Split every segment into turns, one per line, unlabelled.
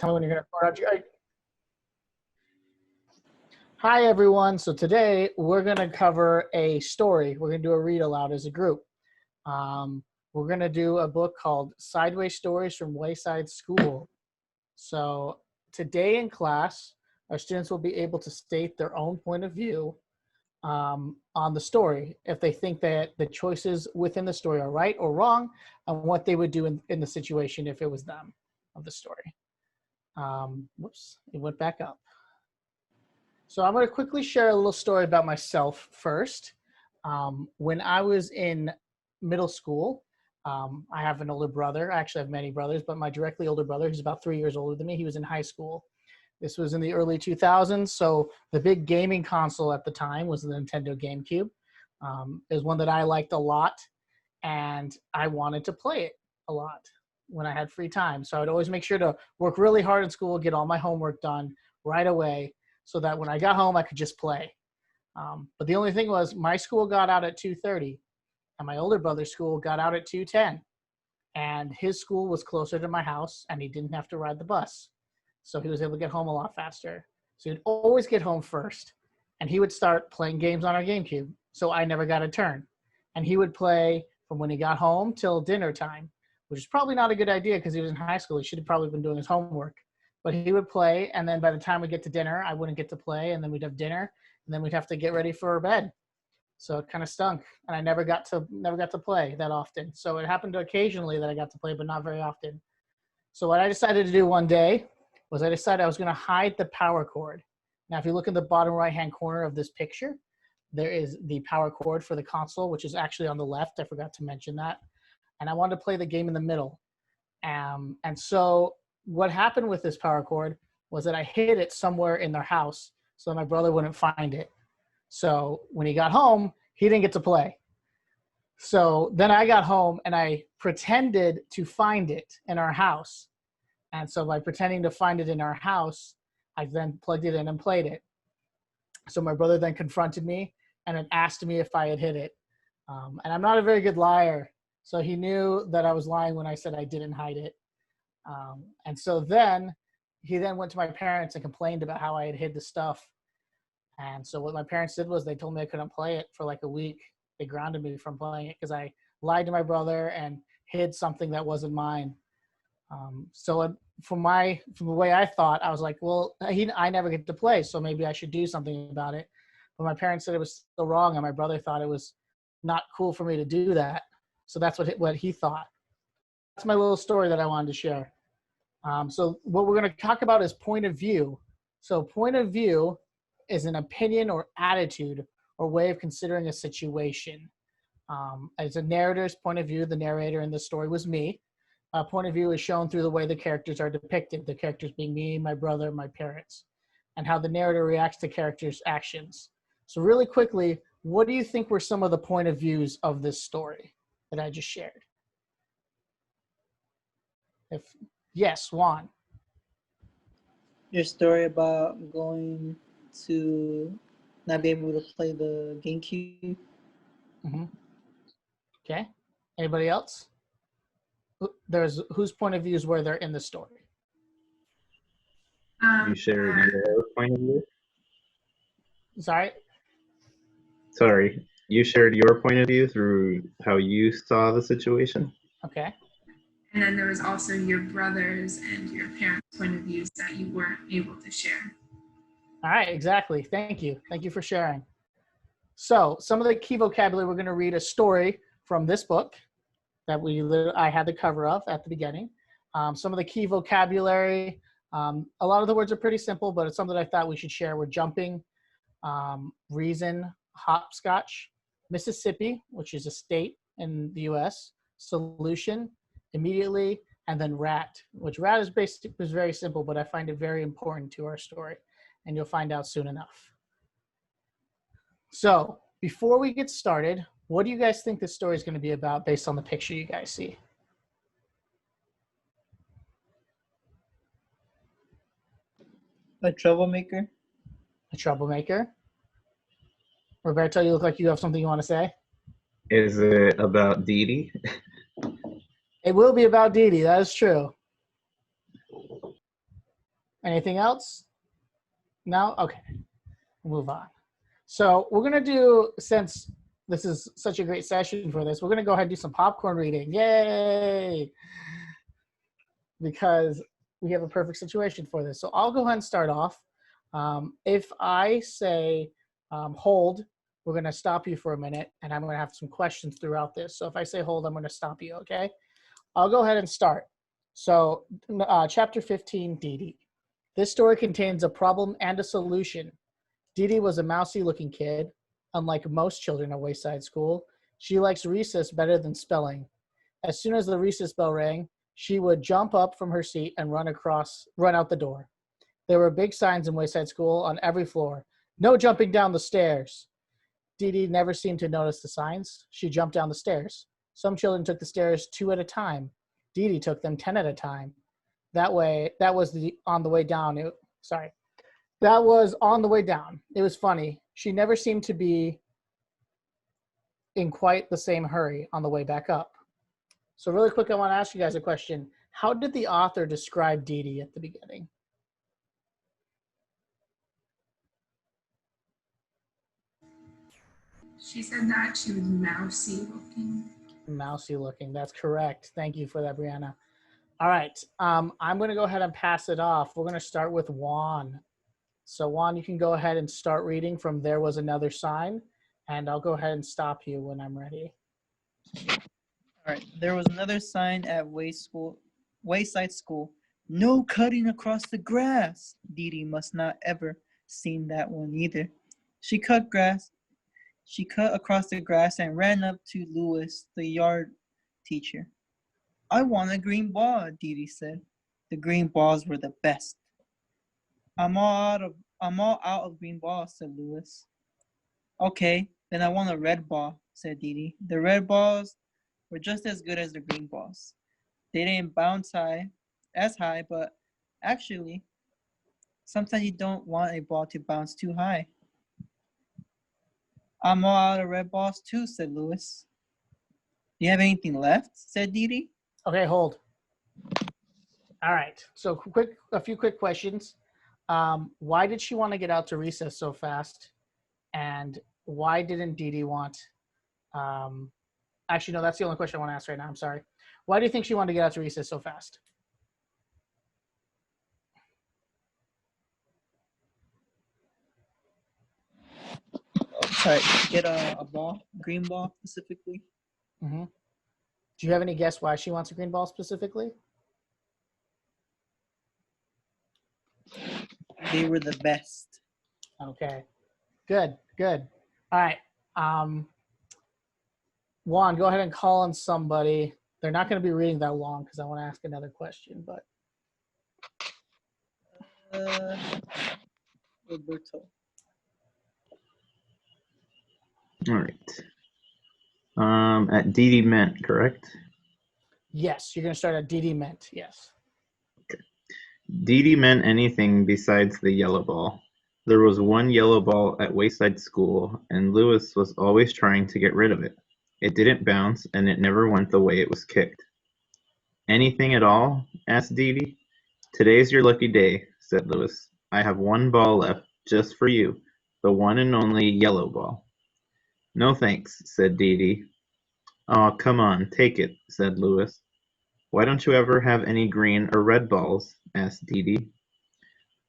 Tell me when you're going to start. Hi, everyone. So today we're going to cover a story. We're going to do a read aloud as a group. We're going to do a book called Sideways Stories from Wayside School. So today in class, our students will be able to state their own point of view on the story, if they think that the choices within the story are right or wrong, and what they would do in the situation if it was them of the story. Whoops, it went back up. So I'm going to quickly share a little story about myself first. When I was in middle school, I have an older brother. I actually have many brothers, but my directly older brother, who's about 3 years older than me, he was in high school. This was in the early 2000s, so the big gaming console at the time was the Nintendo GameCube. It was one that I liked a lot, and I wanted to play it a lot when I had free time. So I'd always make sure to work really hard in school, get all my homework done right away, so that when I got home, I could just play. But the only thing was my school got out at 2:30, and my older brother's school got out at 2:10. And his school was closer to my house, and he didn't have to ride the bus. So he was able to get home a lot faster. So he'd always get home first, and he would start playing games on our GameCube. So I never got a turn. And he would play from when he got home till dinner time, which is probably not a good idea because he was in high school. He should have probably been doing his homework. But he would play, and then by the time we get to dinner, I wouldn't get to play, and then we'd have dinner, and then we'd have to get ready for bed. So it kind of stunk, and I never got to play that often. So it happened occasionally that I got to play, but not very often. So what I decided to do one day was I decided I was going to hide the power cord. Now, if you look in the bottom right-hand corner of this picture, there is the power cord for the console, which is actually on the left. I forgot to mention that. And I wanted to play the game in the middle. And so what happened with this power cord was that I hid it somewhere in their house so that my brother wouldn't find it. So when he got home, he didn't get to play. So then I got home and I pretended to find it in our house. And so by pretending to find it in our house, I then plugged it in and played it. So my brother then confronted me and then asked me if I had hid it. And I'm not a very good liar. So he knew that I was lying when I said I didn't hide it. And so then he then went to my parents and complained about how I had hid the stuff. And so what my parents did was they told me I couldn't play it for like a week. They grounded me from playing it because I lied to my brother and hid something that wasn't mine. So from the way I thought, I was like, well, I never get to play, so maybe I should do something about it. But my parents said it was still wrong, and my brother thought it was not cool for me to do that. So that's what he thought. That's my little story that I wanted to share. So what we're going to talk about is point of view. So point of view is an opinion or attitude or way of considering a situation. As a narrator's point of view, the narrator in the story was me. Point of view is shown through the way the characters are depicted, the characters being me, my brother, my parents, and how the narrator reacts to characters' actions. So really quickly, what do you think were some of the point of views of this story that I just shared? Yes, Juan.
Your story about going to not be able to play the GameCube.
Mm-hmm. Okay. Anybody else? Whose point of views were there in the story?
You shared your point of view?
Sorry,
you shared your point of view through how you saw the situation?
Okay.
And then there was also your brothers and your parents' point of views that you weren't able to share.
All right, exactly. Thank you. Thank you for sharing. So some of the key vocabulary, we're going to read a story from this book that I had the cover of at the beginning. Some of the key vocabulary, a lot of the words are pretty simple, but it's something I thought we should share. We're jumping, reason, hopscotch, Mississippi, which is a state in the US, solution, immediately, and then rat, which rat is very simple, but I find it very important to our story, and you'll find out soon enough. So before we get started, what do you guys think this story is going to be about based on the picture you guys see?
A troublemaker.
A troublemaker? Roberto, you look like you have something you want to say.
Is it about DeeDee?
It will be about DeeDee, that is true. Anything else? No? Okay. We'll move on. So we're going to do, since this is such a great session for this, we're going to go ahead and do some popcorn reading. Yay! Because we have a perfect situation for this. So I'll go ahead and start off. If I say hold, we're going to stop you for a minute, and I'm going to have some questions throughout this. So if I say hold, I'm going to stop you, okay? I'll go ahead and start. So chapter 15, DeeDee. This story contains a problem and a solution. DeeDee was a mousy-looking kid. Unlike most children at Wayside School, she likes recess better than spelling. As soon as the recess bell rang, she would jump up from her seat and run out the door. There were big signs in Wayside School on every floor. No jumping down the stairs. DeeDee never seemed to notice the signs. She jumped down the stairs. Some children took the stairs 2 at a time. DeeDee took them 10 at a time. That was on the way down. That was on the way down. It was funny. She never seemed to be in quite the same hurry on the way back up. So really quick, I want to ask you guys a question. How did the author describe DeeDee at the beginning?
She said that she was mousy looking.
Mousy looking. That's correct. Thank you for that, Brianna. All right. I'm going to go ahead and pass it off. We're going to start with Juan. So Juan, you can go ahead and start reading from There Was Another Sign, and I'll go ahead and stop you when I'm ready.
All right. There was another sign at Wayside School. No cutting across the grass. DeeDee must not ever seen that one either. She cut across the grass and ran up to Lewis, the yard teacher. I want a green ball, DeeDee said. The green balls were the best. I'm all out of green balls, said Lewis. Okay, then I want a red ball, said DeeDee. The red balls were just as good as the green balls. They didn't bounce as high, but actually, sometimes you don't want a ball to bounce too high. I'm all out of red balls too, said Lewis. Do you have anything left? Said DeeDee.
Okay, hold. All right. So a few quick questions. Why did she want to get out to recess so fast? And why didn't DeeDee want? Actually, no, that's the only question I want to ask right now. I'm sorry. Why do you think she wanted to get out to recess so fast?
Sorry, get a ball, green ball specifically.
Mm-hmm. Do you have any guess why she wants a green ball specifically?
They were the best.
Okay, good. All right. Juan, go ahead and call on somebody. They're not going to be reading that long because I want to ask another question. But
Roberto.
All right. At DeeDee Mint, correct?
yes, you're going to start at DeeDee Mint. Yes.
DeeDee meant anything besides the yellow ball. There was one yellow ball at Wayside School, and Lewis was always trying to get rid of it. It didn't bounce, and it never went the way it was kicked. Anything at all? Asked DeeDee. Today's your lucky day, said Lewis. I have one ball left, just for you, the one and only yellow ball. No thanks, said DeeDee. Aw, come on, take it, said Lewis. Why don't you ever have any green or red balls? Asked DeeDee.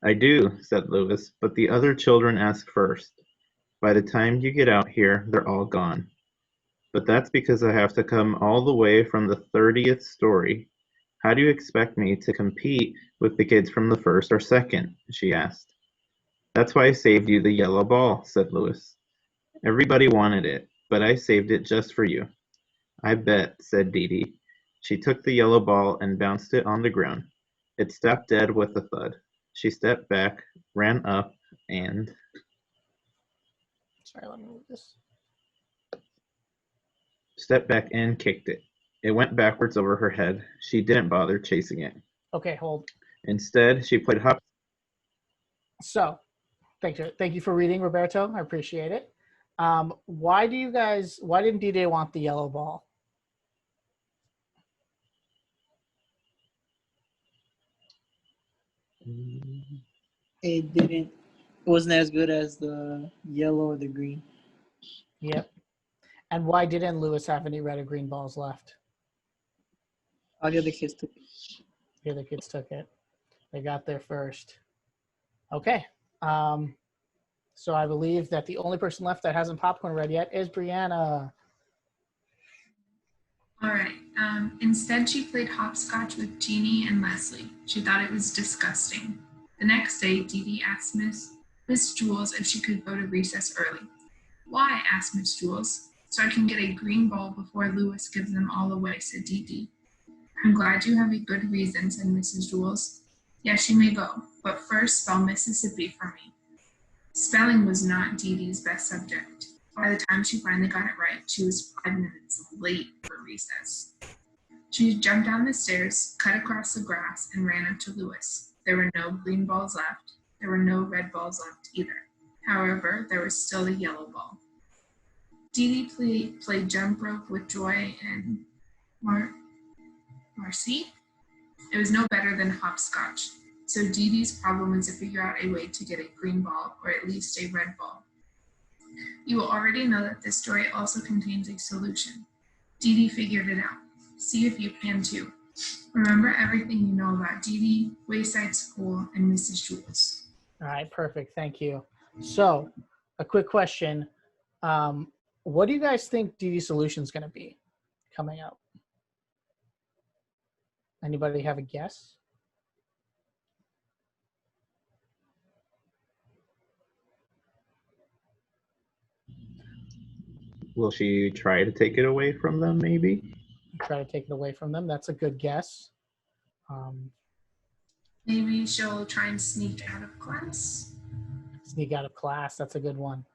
I do, said Lewis, but the other children ask first. By the time you get out here, they're all gone. But that's because I have to come all the way from the 30th story. How do you expect me to compete with the kids from the first or second? She asked. That's why I saved you the yellow ball, said Lewis. Everybody wanted it, but I saved it just for you. I bet, said DeeDee. She took the yellow ball and bounced it on the ground. It stopped dead with a thud. She stepped back, ran up, and...
Sorry, let me move this.
Stepped back and kicked it. It went backwards over her head. She didn't bother chasing it.
Okay, hold.
Instead, she played hop.
So, thank you for reading, Roberto. I appreciate it. Why didn't DeeDee want the yellow ball?
It didn't. It wasn't as good as the yellow or the green.
Yep. And why didn't Lewis have any red or green balls left?
All the other kids took it.
The other kids took it. They got there first. Okay. So I believe that the only person left that hasn't popcorn read yet is Brianna.
All right. Instead, she played hopscotch with Jeannie and Leslie. She thought it was disgusting. The next day, DeeDee asked Miss Jules if she could go to recess early. Why? Asked Miss Jules. So I can get a green ball before Lewis gives them all away, said DeeDee. I'm glad you have a good reason, said Mrs. Jules. Yes, you may go, but first spell Mississippi for me. Spelling was not DeeDee's best subject. By the time she finally got it right, she was 5 minutes late for recess. She jumped down the stairs, cut across the grass, and ran up to Lewis. There were no green balls left. There were no red balls left either. However, there was still a yellow ball. DeeDee played jump rope with Joy and Marcy. It was no better than hopscotch. So DeeDee's problem was to figure out a way to get a green ball, or at least a red ball. You will already know that this story also contains a solution. DeeDee figured it out. See if you can too. Remember everything you know about DeeDee, Wayside School, and Mrs. Jules.
All right, perfect. Thank you. So, a quick question. What do you guys think DeeDee's solution is going to be coming up? Anybody have a guess?
Will she try to take it away from them, maybe?
Try to take it away from them. That's a good guess.
Maybe she'll try and sneak out of class.
Sneak out of class. That's a good one.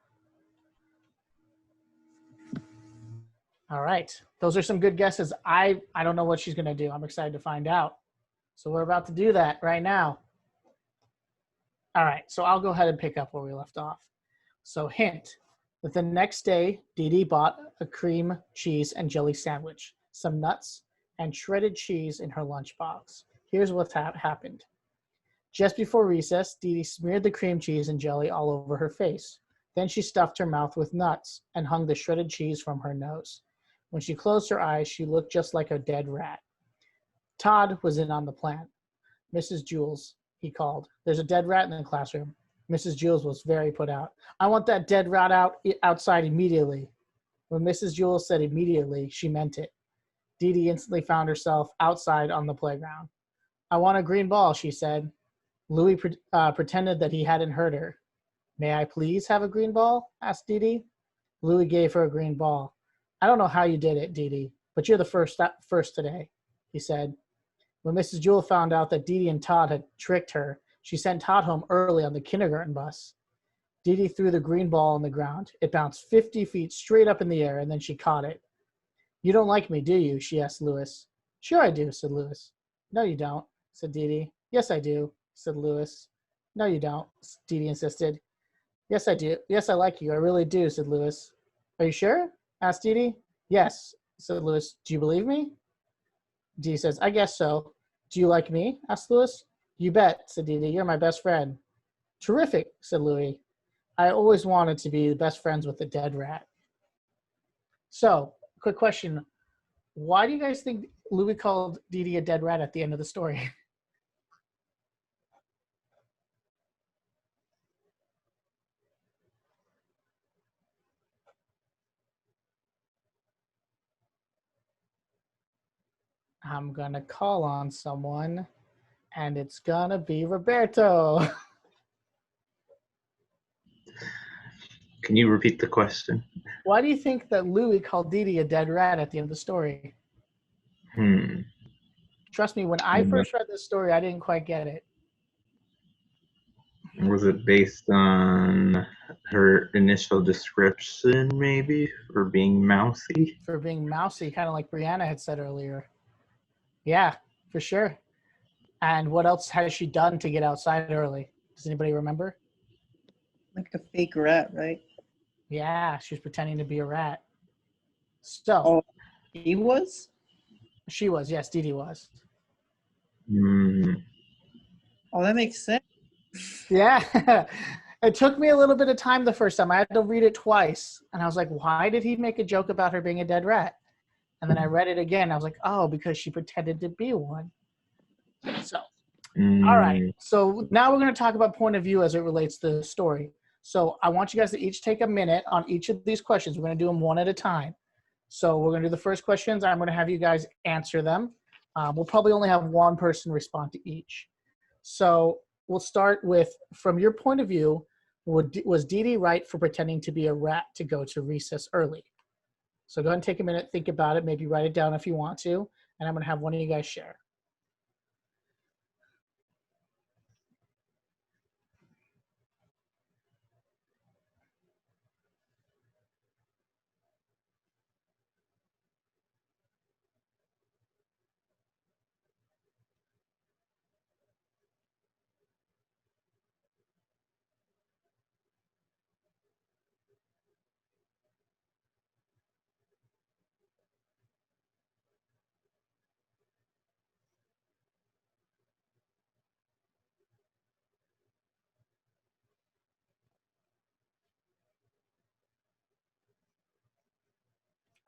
All right. Those are some good guesses. I don't know what she's going to do. I'm excited to find out. So we're about to do that right now. All right. So I'll go ahead and pick up where we left off. So hint, that the next day, DeeDee bought a cream, cheese, and jelly sandwich, some nuts, and shredded cheese in her lunchbox. Here's what happened. Just before recess, DeeDee smeared the cream cheese and jelly all over her face. Then she stuffed her mouth with nuts and hung the shredded cheese from her nose. When she closed her eyes, she looked just like a dead rat. Todd was in on the plan. Mrs. Jules, he called. There's a dead rat in the classroom. Mrs. Jules was very put out. I want that dead rat outside immediately. When Mrs. Jules said immediately, she meant it. DeeDee instantly found herself outside on the playground. I want a green ball, she said. Louis pretended that he hadn't heard her. May I please have a green ball? Asked DeeDee. Louis gave her a green ball. I don't know how you did it, DeeDee, but you're the first today, he said. When Mrs. Jules found out that DeeDee and Todd had tricked her, she sent Todd home early on the kindergarten bus. DeeDee threw the green ball on the ground. It bounced 50 feet straight up in the air, and then she caught it. You don't like me, do you? She asked Louis. Sure I do, said Louis. No, you don't, said DeeDee. Yes, I do, said Louis. No, you don't, DeeDee insisted. Yes, I do. Yes, I like you. I really do, said Louis. Are you sure? Asked DeeDee. Yes, said Louis. Do you believe me? DeeDee says, I guess so. Do you like me? Asked Louis. You bet, said DeeDee. You're my best friend. Terrific, said Louis. I always wanted to be the best friends with the dead rat. So, quick question. Why do you guys think Louis called DeeDee a dead rat at the end of the story? I'm going to call on someone, and it's going to be Roberto.
Can you repeat the question?
Why do you think that Louis called DeeDee a dead rat at the end of the story? Trust me, when I first read this story, I didn't quite get it.
Was it based on her initial description, maybe, for being mousy?
For being mousy, kind of like Brianna had said earlier. Yeah, for sure. And what else has she done to get outside early? Does anybody remember?
Like a fake rat, right?
Yeah, she was pretending to be a rat. So.
Oh, he was?
She was, yes, DeeDee was.
Oh, that makes sense.
Yeah. It took me a little bit of time the first time. I had to read it twice. And I was like, why did he make a joke about her being a dead rat? And then I read it again. I was like, oh, because she pretended to be one. So, all right.
Mm,
So now we're going to talk about point of view as it relates to the story. So I want you guys to each take a minute on each of these questions. We're going to do them one at a time. So we're going to do the first questions. I'm going to have you guys answer them. We'll probably only have one person respond to each. So we'll start with, from your point of view, was DeeDee right for pretending to be a rat to go to recess early? So go ahead and take a minute, think about it, maybe write it down if you want to, and I'm going to have one of you guys share.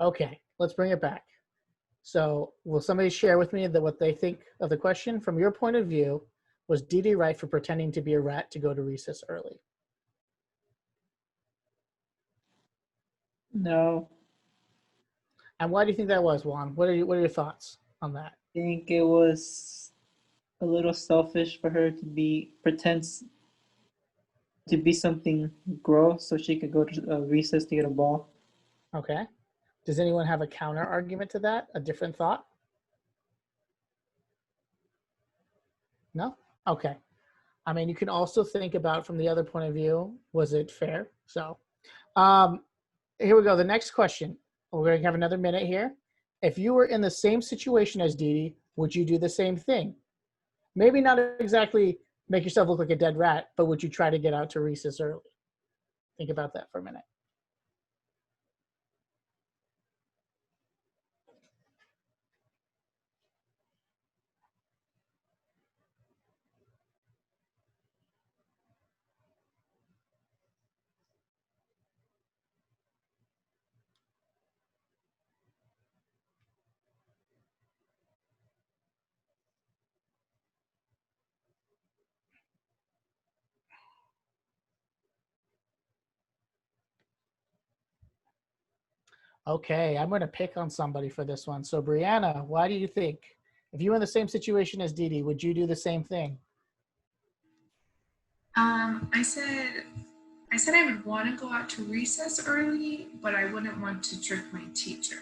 Okay, let's bring it back. So will somebody share with me what they think of the question? From your point of view, was DeeDee right for pretending to be a rat to go to recess early?
No,
And why do you think that was, Juan? What are your thoughts on that?
I think it was a little selfish for her to be pretends to be something gross so she could go to recess to get a ball.
Okay. Does anyone have a counter argument to that? A different thought? No? Okay. I mean, you can also think about from the other point of view, was it fair? So um, here we go. The next question. We're going to have another minute here. If you were in the same situation as DeeDee, would you do the same thing? Maybe not exactly make yourself look like a dead rat, but would you try to get out to recess early? Think about that for a minute. Okay, I'm going to pick on somebody for this one. So, Brianna, why do you think, if you were in the same situation as DeeDee, would you do the same thing?
I said I would want to go out to recess early, but I wouldn't want to trick my teacher.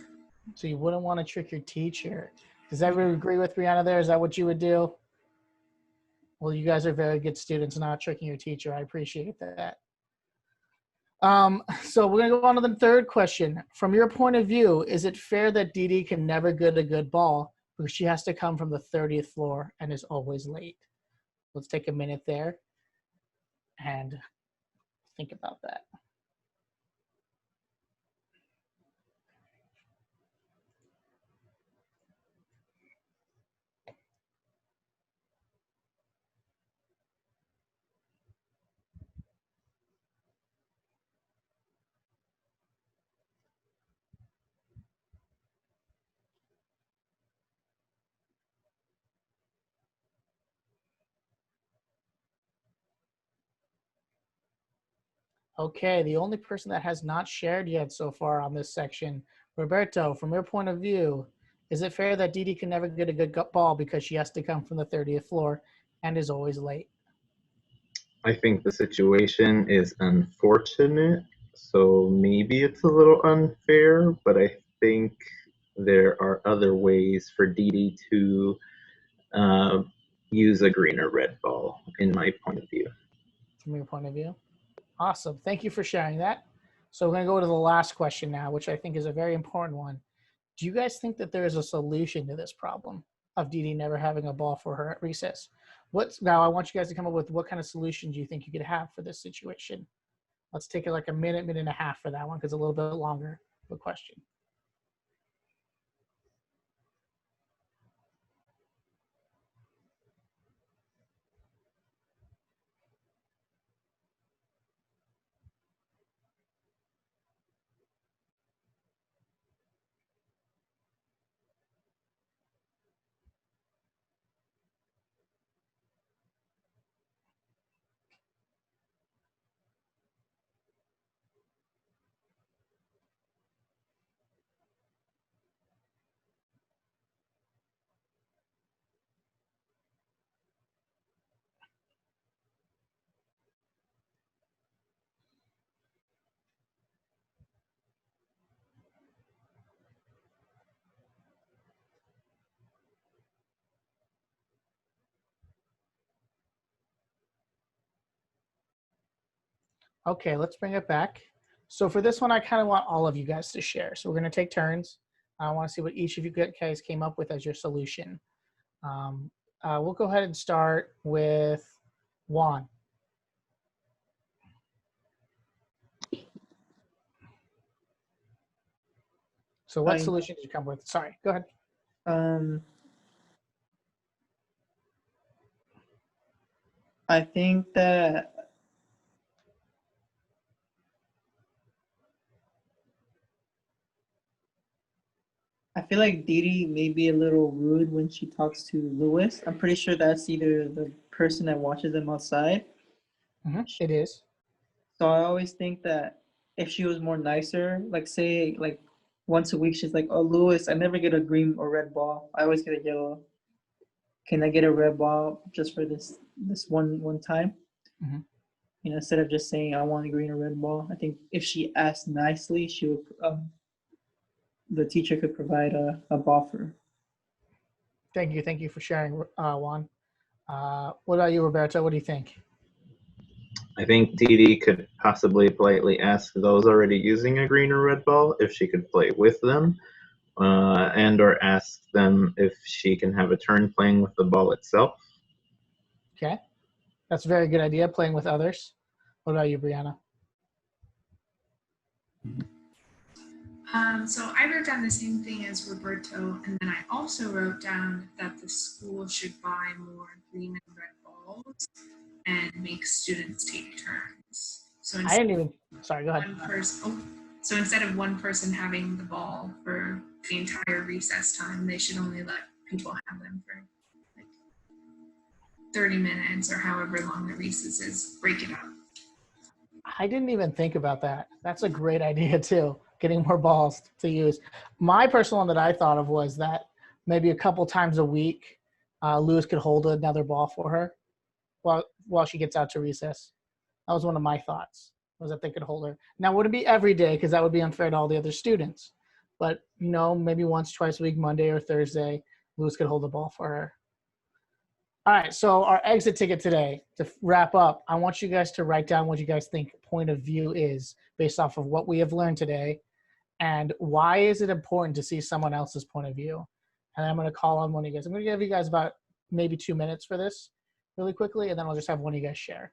So, you wouldn't want to trick your teacher. Does everyone agree with Brianna there? Is that what you would do? Well, you guys are very good students, not tricking your teacher. I appreciate that. So we're gonna go on to the third question. From your point of view, is it fair that DeeDee can never get a good ball because she has to come from the 30th floor and is always late? Let's take a minute there and think about that. Okay, the only person that has not shared yet so far on this section, Roberto, from your point of view, is it fair that DeeDee can never get a good ball because she has to come from the 30th floor and is always late?
I think the situation is unfortunate, so maybe it's a little unfair, but I think there are other ways for DeeDee to uh, use a green or red ball, in my point of view.
From your point of view? Awesome. Thank you for sharing that. So we're going to go to the last question now, which I think is a very important one. Do you guys think that there is a solution to this problem of DeeDee never having a ball for her at recess? Now I want you guys to come up with what kind of solutions you think you could have for this situation. Let's take it like a minute, minute and a half for that one because it's a little bit longer of a question. Okay, let's bring it back. So for this one, I kind of want all of you guys to share. So we're going to take turns. I want to see what each of you guys came up with as your solution. We'll go ahead and start with Juan. So what solution did you come with? Sorry, go ahead.
I think that I feel like DeeDee may be a little rude when she talks to Lewis. I'm pretty sure that's either the person that watches them outside.
It is.
So I always think that if she was more nicer, like say like once a week, she's like, "Oh, Lewis, I never get a green or red ball. I always get a yellow. Can I get a red ball just for this one time?" You know, instead of just saying I want a green or red ball. I think if she asked nicely, she would. The teacher could provide a ball for her.
Thank you for sharing, Juan. What about you, Roberto? What do you think?
I think DeeDee could possibly politely ask those already using a green or red ball if she could play with them, and or ask them if she can have a turn playing with the ball itself.
Okay, that's a very good idea, playing with others. What about you, Brianna?
So I wrote down the same thing as Roberto, and then I also wrote down that the school should buy more green and red balls and make students take turns. So
I didn't even. Sorry, go ahead.
So instead of one person having the ball for the entire recess time, they should only let people have them for like 30 minutes or however long the recess is. Break it up.
I didn't even think about that. That's a great idea too, getting more balls to use. My personal one that I thought of was that maybe a couple times a week, Lewis could hold another ball for her while she gets out to recess. That was one of my thoughts, was that they could hold her. Now, it wouldn't be every day because that would be unfair to all the other students. But, you know, maybe once, twice a week, Monday or Thursday, Lewis could hold the ball for her. All right, so our exit ticket today, to wrap up, I want you guys to write down what you guys think point of view is based off of what we have learned today, and why is it important to see someone else's point of view. And I'm going to call on one of you guys. I'm going to give you guys about maybe 2 minutes for this really quickly, and then I'll just have one of you guys share.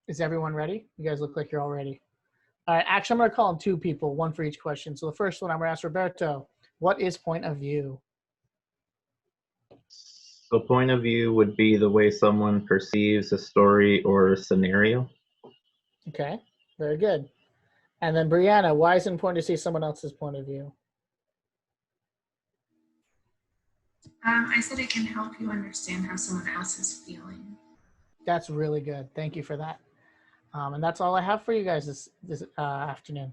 Is everyone ready? You guys look like you're all ready. All right, actually, I'm going to call on 2 people, one for each question. So the first one, I'm going to ask Roberto, what is point of view?
So point of view would be the way someone perceives a story or a scenario.
Okay, very good. And then Brianna, why is it important to see someone else's point of view?
I said it can help you understand how someone else is feeling.
That's really good. Thank you for that. And that's all I have for you guys this afternoon.